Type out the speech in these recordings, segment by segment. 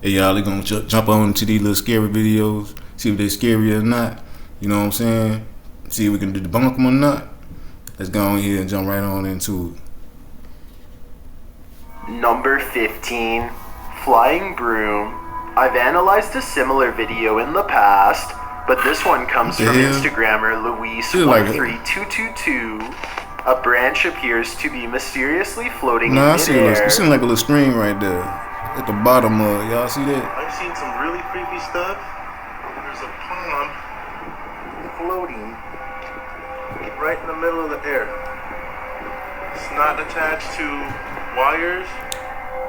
Hey y'all, they gonna jump on into these little scary videos, see if they scary or not. You know what I'm saying? See if we can debunk them or not. Let's go on here and jump right on into it. Number 15, Flying Broom. I've analyzed a similar video in the past, but this one comes from Instagrammer Luis13222. A branch appears to be mysteriously floating in midair. It seems like a little screen right there at the bottom of y'all see that? I've seen some really creepy stuff. There's a pond floating right in the middle of the air. It's not attached to wires.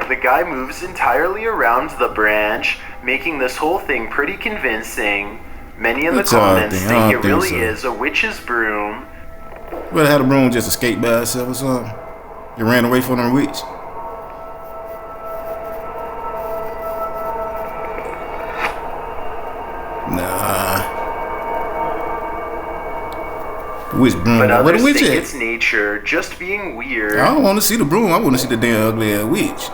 The guy moves entirely around the branch, making this whole thing pretty convincing. Many in the comments think it really is a witch's broom. Well, had a broom just escaped by itself or something. It ran away from a witch. Nah. Which broom? But What a others witch think at? It's nature just being weird. I don't want to see the broom. I want to see the damn ugly ass witch.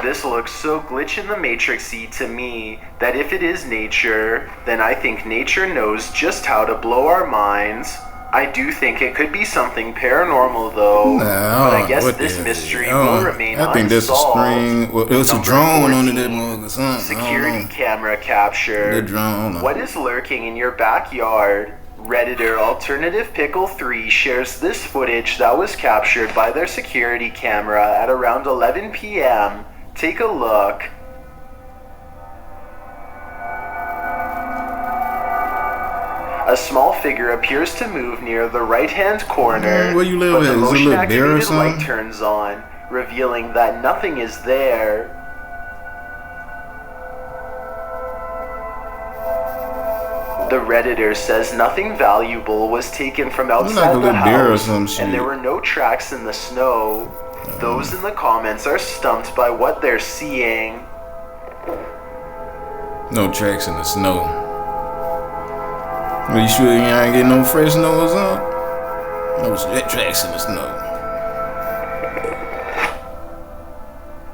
This looks so glitch in the matrixy to me that if it is nature, then I think nature knows just how to blow our minds. I do think it could be something paranormal though, but I guess this mystery will remain unsolved. I think that's a string. Well, it was a drone under that mug or something. Security camera capture. The drone. What is lurking in your backyard? Redditor Alternative Pickle 3 shares this footage that was captured by their security camera at around 11 p.m. Take a look. A small figure appears to move near the right-hand corner, where you live but the at? Is it a little bear or motion-activated something? light turns on, revealing that nothing is there. The Redditor says nothing valuable was taken from outside the house, and there were no tracks in the snow. Those in the comments are stumped by what they're seeing. No tracks in the snow. Are you sure you ain't getting no fresh snow or something? No tracks in the snow.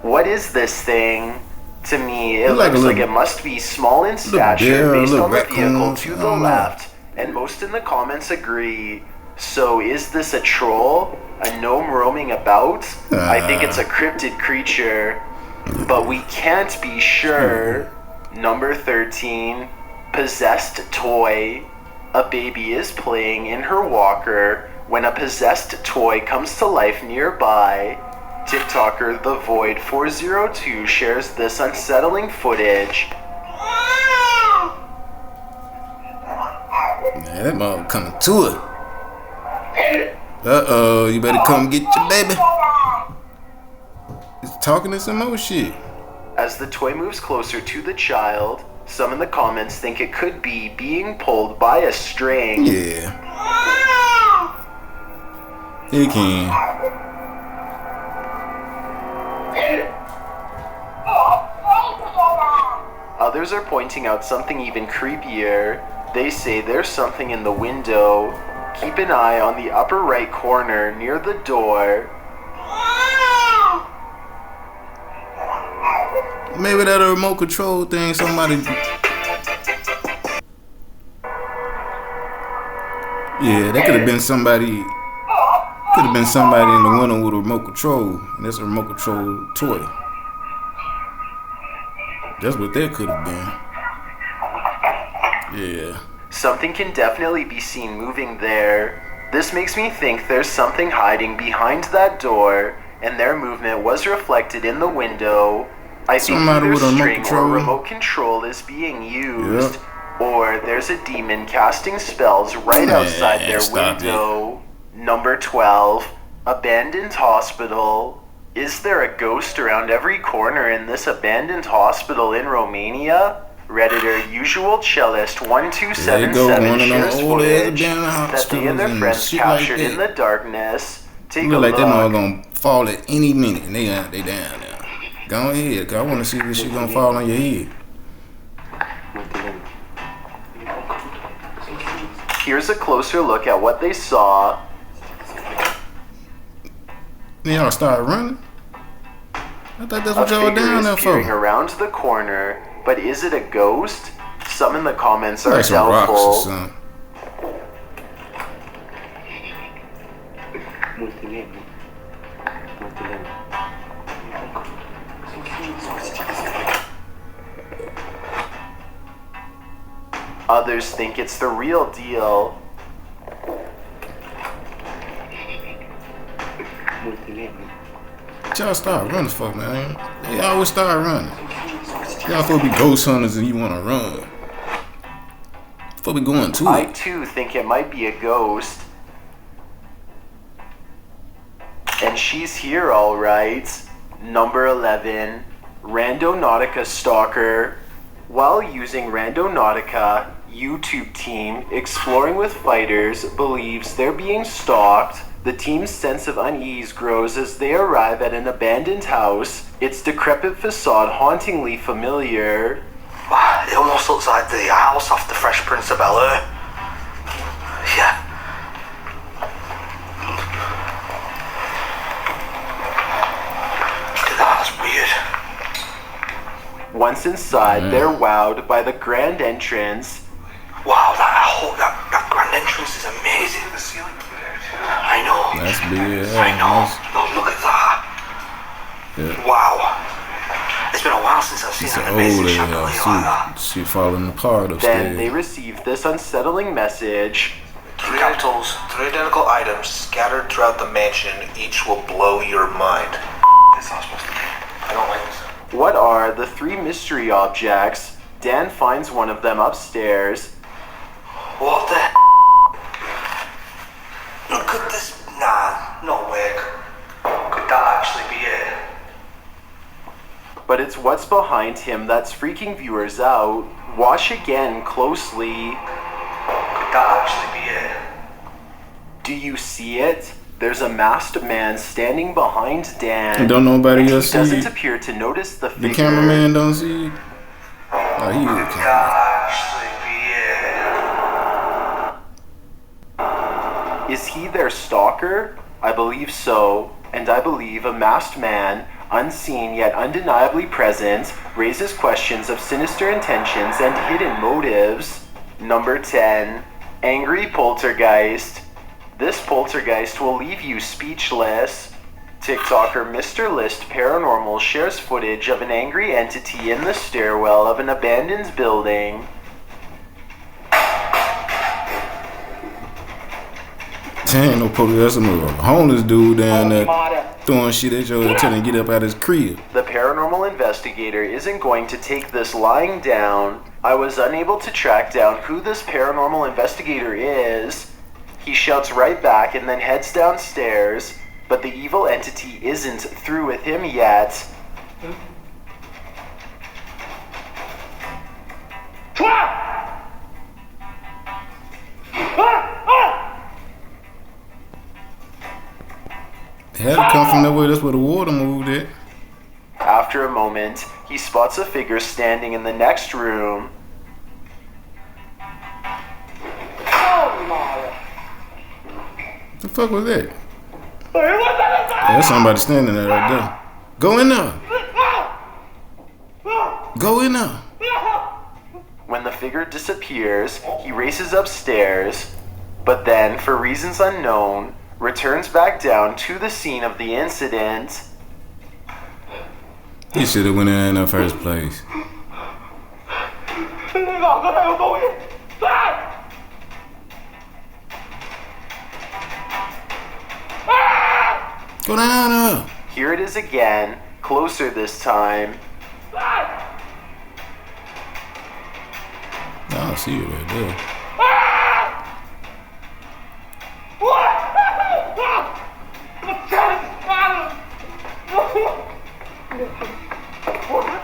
What is this thing? To me, it looks like it must be small in stature based on the vehicle to the left, and most in the comments agree. So is this a troll? A gnome roaming about? I think it's a cryptid creature, but we can't be sure. Number 13, Possessed Toy. A baby is playing in her walker when a possessed toy comes to life nearby. TikToker The Void 402 shares this unsettling footage. Man, that mother coming to it. Uh-oh, you better come get your baby. It's talking to some more shit. As the toy moves closer to the child, some in the comments think it could be being pulled by a string. Yeah. It can. Others are pointing out something even creepier. They say there's something in the window. Keep an eye on the upper right corner near the door. Maybe that a remote control thing, somebody. Yeah, that could have been somebody. Could have been somebody in the window with a remote control. And that's a remote control toy. That's what that could have been. Yeah. Something can definitely be seen moving there. This makes me think there's something hiding behind that door, and their movement was reflected in the window. I think either string or remote control is being used, or there's a demon casting spells right outside their window. Number 12, Abandoned Hospital. Is there a ghost around every corner in this abandoned hospital in Romania? Redditor Usual Cellist 1277 shares footage that they and their friends captured in the darkness. Take a look. Like that mother gonna fall at any minute, and they down now. Go ahead, cause I want to see this shit gonna fall on your head. Here's a closer look at what they saw. Then y'all started running? I thought that's what y'all were down there for. Peering around the corner, but is it a ghost? Some in the comments are like some rocks or doubtful. something. Others think it's the real deal. Y'all start running, fuck, man. They always start running. Y'all supposed to be ghost hunters and you want to run. Fuck, we going to I it. too think it might be a ghost. And she's here, all right. Number 11, Randonautica Stalker. While using Randonautica, YouTube team Exploring with Fighters believes they're being stalked. The team's sense of unease grows as they arrive at an abandoned house, its decrepit facade hauntingly familiar. It almost looks like the house off the Fresh Prince of Bel-Air. Yeah. Look at that, that's weird. Once inside, they're wowed by the grand entrance. Wow, that grand entrance is amazing. The ceiling over there. I know. That's big. I know. Nice. Oh, look at that. Yeah. Wow. It's been a while since I've seen It's an an amazing old chandelier like that. shit falling apart Then they upstairs. receive this unsettling message. Three identical items scattered throughout the mansion. Each will blow your mind. It's not supposed to be. I don't like this. What are the three mystery objects? Dan finds one of them upstairs. What the? Could this? Nah, no way. Could that actually be it? But it's what's behind him that's freaking viewers out. Watch again closely. Could that actually be it? Do you see it? There's a masked man standing behind Dan. And don't nobody and he else see doesn't it? appear to notice the figure. The cameraman don't see it? Oh, he is Could camera. that actually be it? Is he their stalker? I believe so. And I believe a masked man, unseen yet undeniably present, raises questions of sinister intentions and hidden motives. Number 10, Angry Poltergeist. This poltergeist will leave you speechless. TikToker Mr. List Paranormal shares footage of an angry entity in the stairwell of an abandoned building. Ain't no police. That's a homeless dude down there throwing shit at your head, telling you to get up out of his crib. The paranormal investigator isn't going to take this lying down. I was unable to track down who this paranormal investigator is. He shouts right back and then heads downstairs, but the evil entity isn't through with him yet. It had to come from that way. That's where the water moved at. After a moment, he spots a figure standing in the next room. What the fuck was that? There's somebody standing there right there. Go in there. Go in there. When the figure disappears, he races upstairs, but then, for reasons unknown, returns back down to the scene of the incident. He should have went in the first place. Go down there. Here it is again, closer this time. I don't see it right there.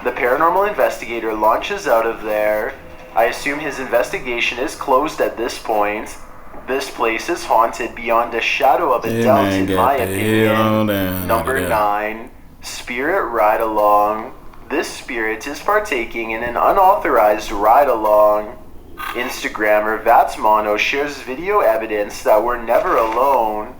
The paranormal investigator launches out of there. I assume his investigation is closed at this point. This place is haunted beyond a shadow of a doubt, man, in my got the hell opinion. down Number there. 9, Spirit Ride Along. This spirit is partaking in an unauthorized ride along. Instagrammer Vatsmono shares video evidence that we're never alone.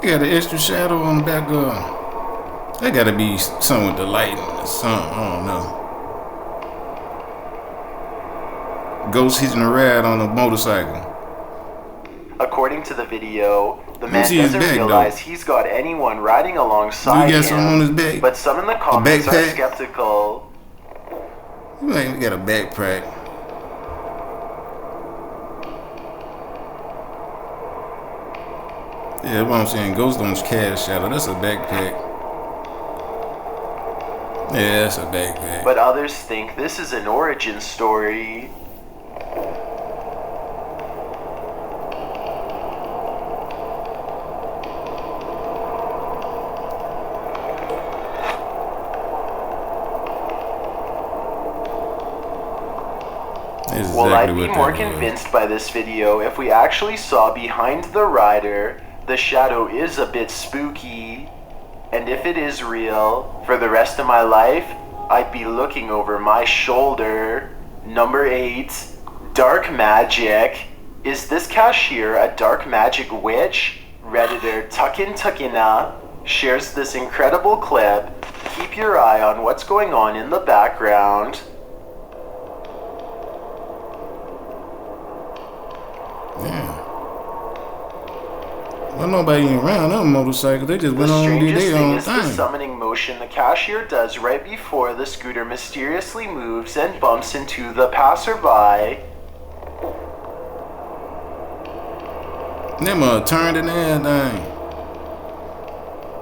Yeah, the extra shadow on the back of. That gotta be something with the lighting or something. I don't know. Ghost hitting a ride on a motorcycle. According to the video, the man doesn't realize he's got anyone riding alongside him. On his back? But some in the comments are skeptical. You ain't got a backpack. Yeah, that's what I'm saying. Ghost on cast shadow. That's a backpack. Yeah, that's a backpack. But others think this is an origin story. Well, I'd be more convinced by this video if we actually saw behind the rider. The shadow is a bit spooky. And if it is real, for the rest of my life, I'd be looking over my shoulder. Number 8, dark magic. Is this cashier a dark magic witch? Redditor Tuckin shares this incredible clip. Keep your eye on what's going on in the background. Well, nobody around on a motorcycle. They just went on and did their own thing. The summoning motion the cashier does right before the scooter mysteriously moves and bumps into the passerby. Them turned and everything.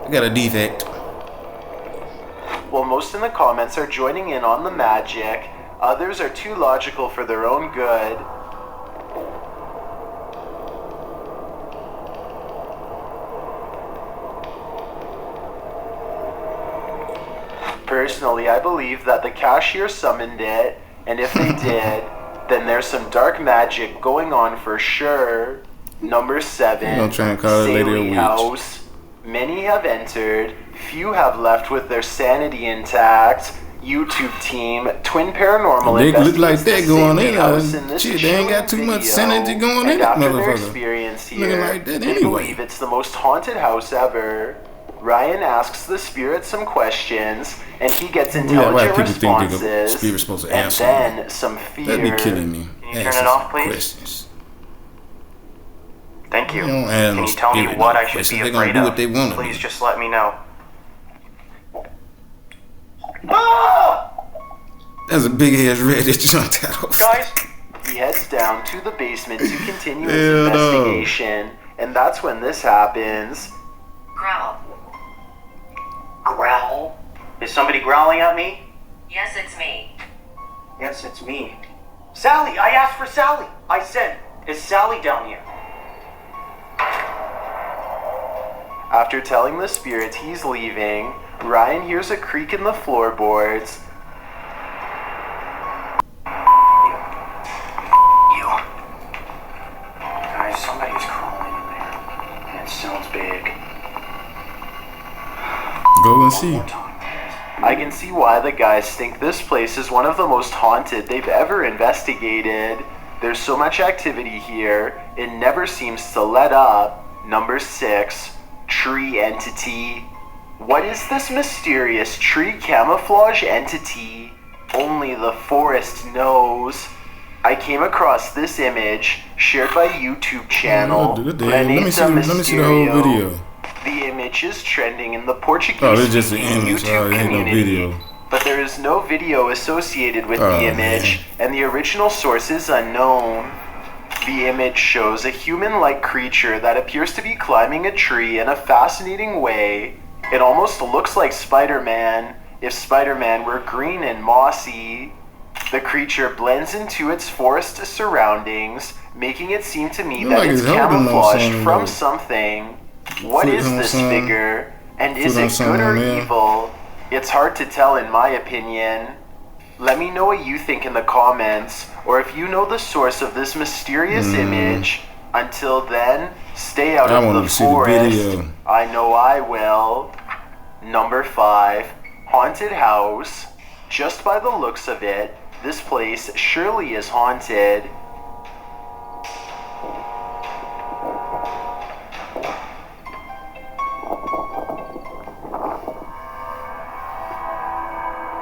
I got a defect. Well, most in the comments are joining in on the magic. Others are too logical for their own good. Personally, I believe that the cashier summoned it, and if they did, then there's some dark magic going on for sure. Number 7, Saley House. Many have entered, few have left with their sanity intact. YouTube team, Twin Paranormal they look like that going in. Shit, they ain't got too much sanity going in that motherfucker. Experience here, looking like that anyway. They believe it's the most haunted house ever. Ryan asks the spirit some questions, and he gets intelligent responses, supposed to and answer then some fear. That'd be killing me. Can you turn it off, please? Questions. Thank you. Can you tell me what I should be afraid of? Please just let me know. That's a big ass red that jumped out. Guys, he heads down to the basement to continue his investigation, and that's when this happens. Growl. Growl? Is somebody growling at me? Yes, it's me. Yes, it's me. Sally! I asked for Sally! I said, is Sally down here? After telling the spirit he's leaving, Ryan hears a creak in the floorboards. You. Guys, somebody's crawling in there. And it sounds big. Go and see. I can see why the guys think this place is one of the most haunted they've ever investigated. There's so much activity here, it never seems to let up. Number 6, tree entity. What is this mysterious tree camouflage entity? Only the forest knows. I came across this image shared by YouTube channel. Let me see the whole video. The image is trending in the Portuguese it's just an image. YouTube community, no video. but there is no video associated with the image, and the original source is unknown. The image shows a human-like creature that appears to be climbing a tree in a fascinating way. It almost looks like Spider-Man, if Spider-Man were green and mossy. The creature blends into its forest surroundings, making it seem to me that it's camouflaged from something. What is this figure, and is it good or evil? It's hard to tell in my opinion. Let me know what you think in the comments, or if you know the source of this mysterious image. Until then, stay out of the forest. I know I will. Number 5, haunted house. Just by the looks of it, This place surely is haunted.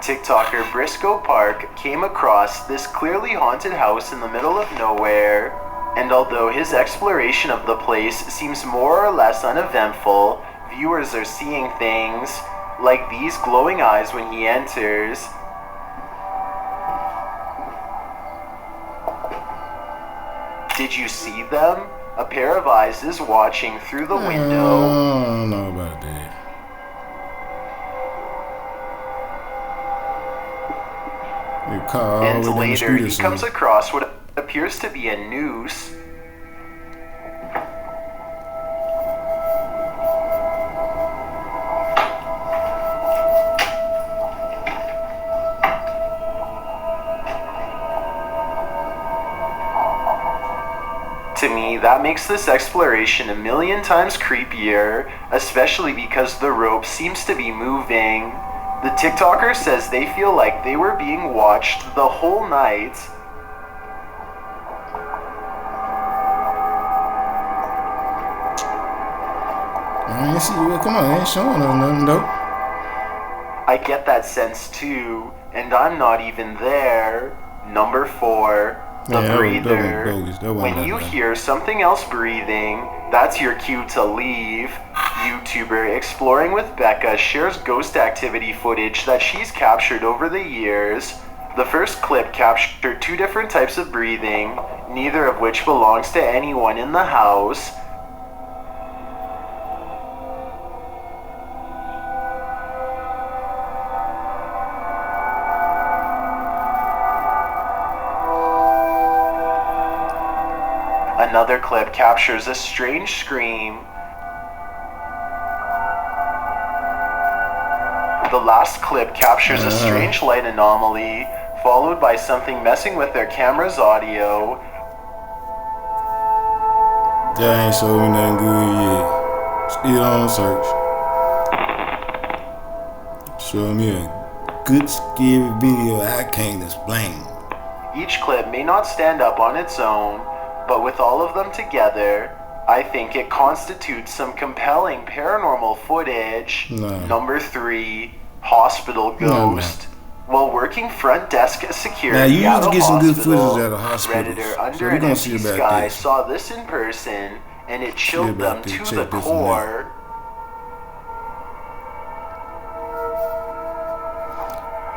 TikToker Briscoe Park came across this clearly haunted house in the middle of nowhere, and although his exploration of the place seems more or less uneventful, viewers are seeing things like these glowing eyes when he enters. Did you see them? A pair of eyes is watching through the window. I don't know about that. And later, he comes across what appears to be a noose. To me, that makes this exploration a million times creepier, especially because the rope seems to be moving. The TikToker says they feel like they were being watched the whole night. I ain't see you. Come on, I ain't showing us nothing though. I get that sense too, and I'm not even there. Number 4. The breather. When you hear something else breathing, that's your cue to leave. YouTuber Exploring with Becca shares ghost activity footage that she's captured over the years. The first clip captured 2 different types of breathing, neither of which belongs to anyone in the house. Another clip captures a strange scream. The last clip captures a strange light anomaly, followed by something messing with their camera's audio. That ain't showing me nothing good yet. Still on search. Show me a good scary video I can't explain. Each clip may not stand up on its own, but with all of them together, I think it constitutes some compelling paranormal footage. No. Number 3, hospital ghost. While working front desk security now, at a get some good hospital, footage at a hospital. Redditor So Under we're an gonna Empty see about Sky this. saw this in person, and it chilled them about this. to Check the this one out. core.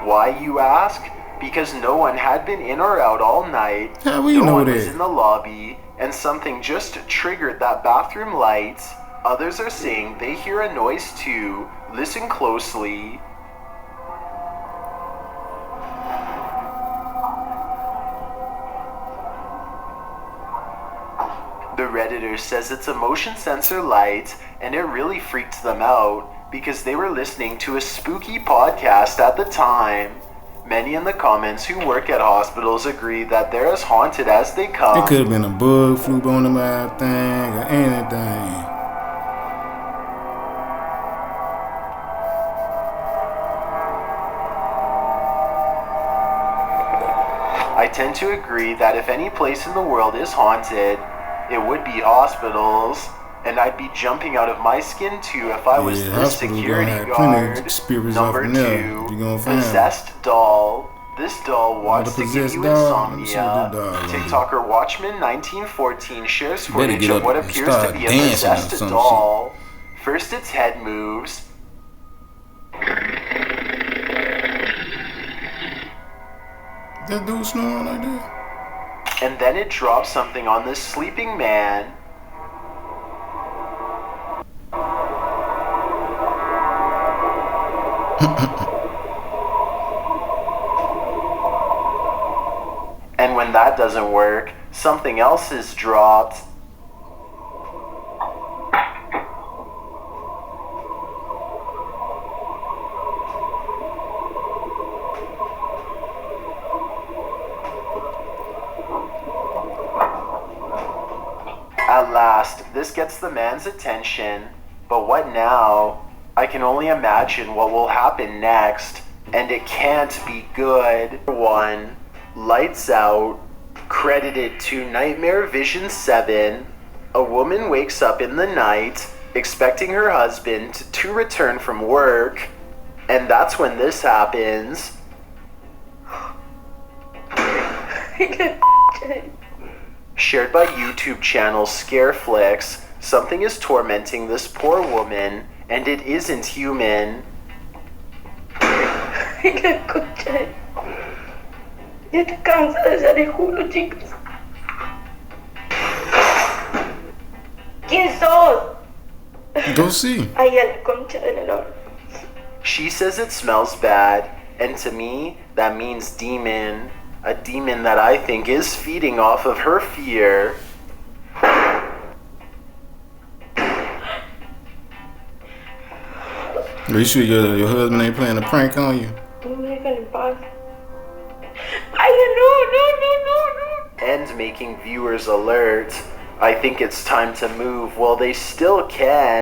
Why, you ask? Because no one had been in or out all night. How we no know one that? was in the lobby, and something just triggered that bathroom light. Others are saying they hear a noise too. Listen closely. The Redditor says it's a motion sensor light, and it really freaked them out because they were listening to a spooky podcast at the time. Many in the comments who work at hospitals agree that they're as haunted as they come. It could have been a bug flew on the mouth thing or anything. I tend to agree that if any place in the world is haunted, it would be hospitals. And I'd be jumping out of my skin too if I was the security guard. Number 2, possessed doll. This doll wants to give you insomnia. TikToker Watchman 1914 shares footage of what appears to be a possessed doll. First, its head moves. That dude snoring like that? And then it drops something on this sleeping man. And when that doesn't work, something else is dropped. At last, this gets the man's attention. But what now? I can only imagine what will happen next, and it can't be good. 1. Lights out. Credited to Nightmare Vision 7. A woman wakes up in the night, expecting her husband to return from work. And that's when this happens. Shared by YouTube channel Scareflix, something is tormenting this poor woman, and it isn't human. Ya estoy cansada, ya les juro, chicos. ¿Quién sos? Go see. Ay, a la concha de la lora. She says it smells bad, and to me, that means demon. A demon that I think is feeding off of her fear. Are you sure your husband ain't playing a prank on you? No me dejan en paz. Ay, no. And making viewers alert. I think it's time to move while they still can.